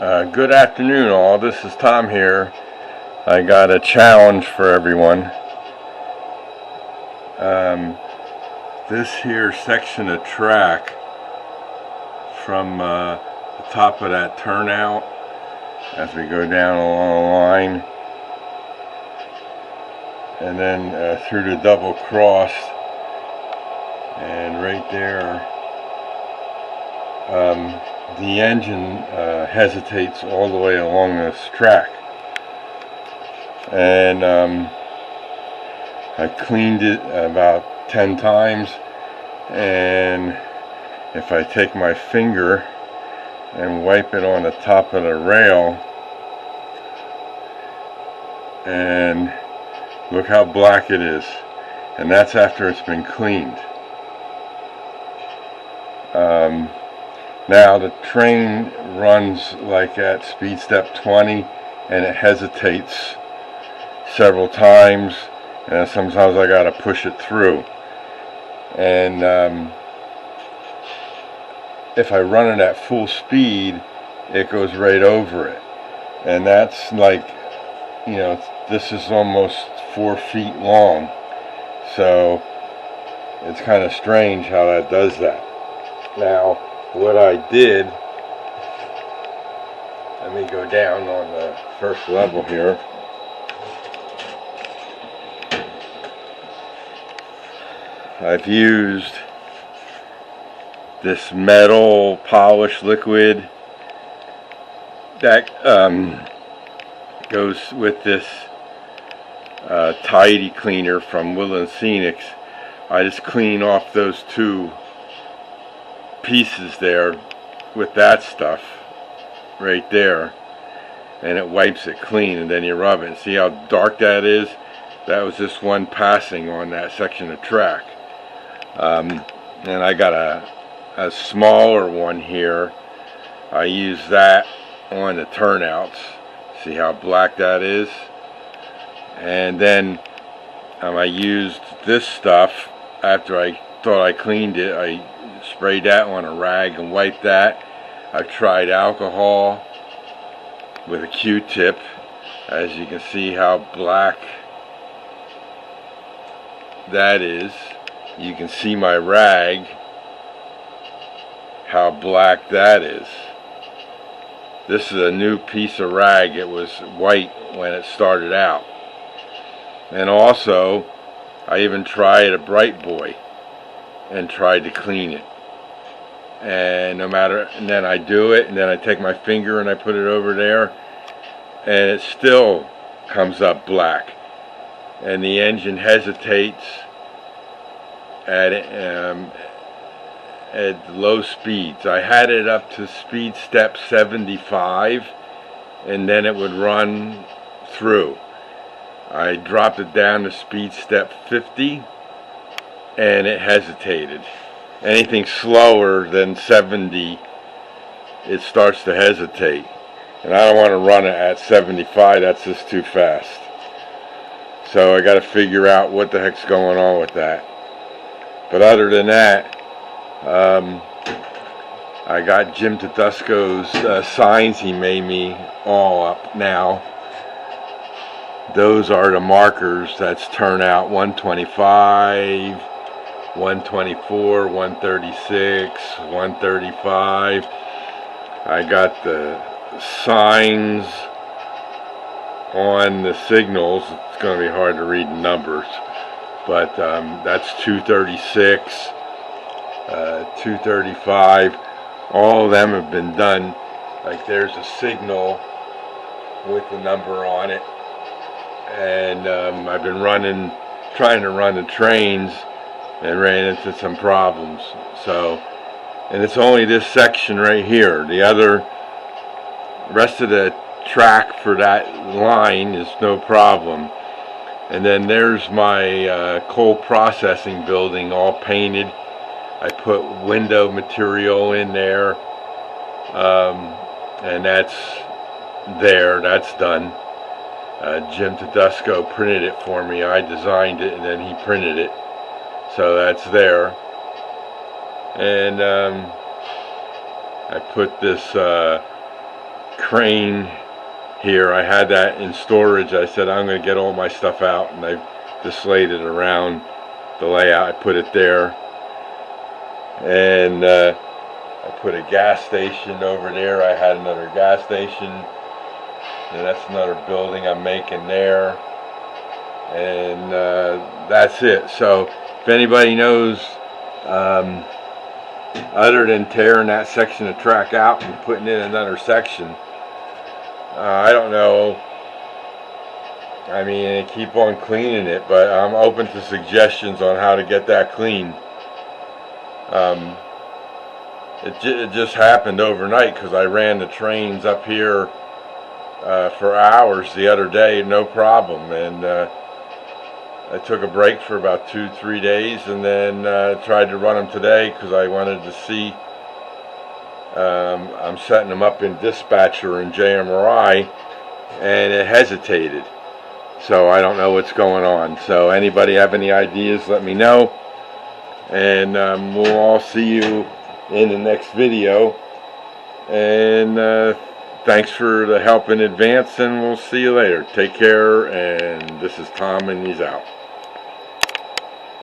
Good afternoon all, this is Tom here. I got a challenge for everyone. This here section of track from the top of that turnout as we go down along the line and then through the double cross, and right there the engine hesitates all the way along this track, and I cleaned it about 10 times, and if I take my finger and wipe it on the top of the rail, and look how black it is, and that's after it's been cleaned. Now the train runs like at speed step 20, and it hesitates several times, and sometimes I gotta push it through. And if I run it at full speed, it goes right over it, and that's like, you know, this is almost 4 feet long, so it's kind of strange how that does that. Now what I did, let me go down on the first level here. I've used this metal polish liquid that goes with this tidy cleaner from Woodland Scenics. I just clean off those two pieces there with that stuff right there, and it wipes it clean, and then you rub it. See how dark that is? That was just one passing on that section of track. And I got a smaller one here. I use that on the turnouts. See how black that is? And then I used this stuff after I thought I cleaned it. I sprayed that on a rag and wiped that. I've tried alcohol with a Q-tip. As you can see how black that is. You can see my rag, how black that is. This is a new piece of rag. It was white when it started out. And also, I even tried a Bright Boy and tried to clean it. And no matter, and then I do it, and then I take my finger and I put it over there, and it still comes up black. And the engine hesitates at low speeds. I had it up to speed step 75, and then it would run through. I dropped it down to speed step 50, and it hesitated. Anything slower than 70, it starts to hesitate. And I don't want to run it at 75, that's just too fast. So I got to figure out what the heck's going on with that. But other than that, I got Jim Tedesco's signs he made me all up now. Those are the markers. That's turnout 125, 124, 136, 135. I got the signs on the signals. It's going to be hard to read the numbers, but that's 236, 235. All of them have been done. Like there's a signal with the number on it, and I've been trying to run the trains, and ran into some problems. So, and it's only this section right here. The rest of the track for that line is no problem. And then there's my coal processing building, all painted. I put window material in there, and that's done. Jim Tedesco printed it for me. I designed it, and then he printed it. So that's there. And I put this crane here. I had that in storage. I said I'm going to get all my stuff out, and I just laid it around the layout. I put it there, and I put a gas station over there. I had another gas station, and that's another building I'm making there, and that's it. So if anybody knows other than tearing that section of track out and putting in another section, I don't know. I mean, keep on cleaning it, but I'm open to suggestions on how to get that clean. It just happened overnight because I ran the trains up here for hours the other day, no problem, and I took a break for about 2-3 days, and then tried to run them today because I wanted to see. I'm setting them up in Dispatcher and JMRI, and it hesitated. So I don't know what's going on. So anybody have any ideas, let me know. And we'll all see you in the next video. And thanks for the help in advance, and we'll see you later. Take care, and this is Tom, and he's out.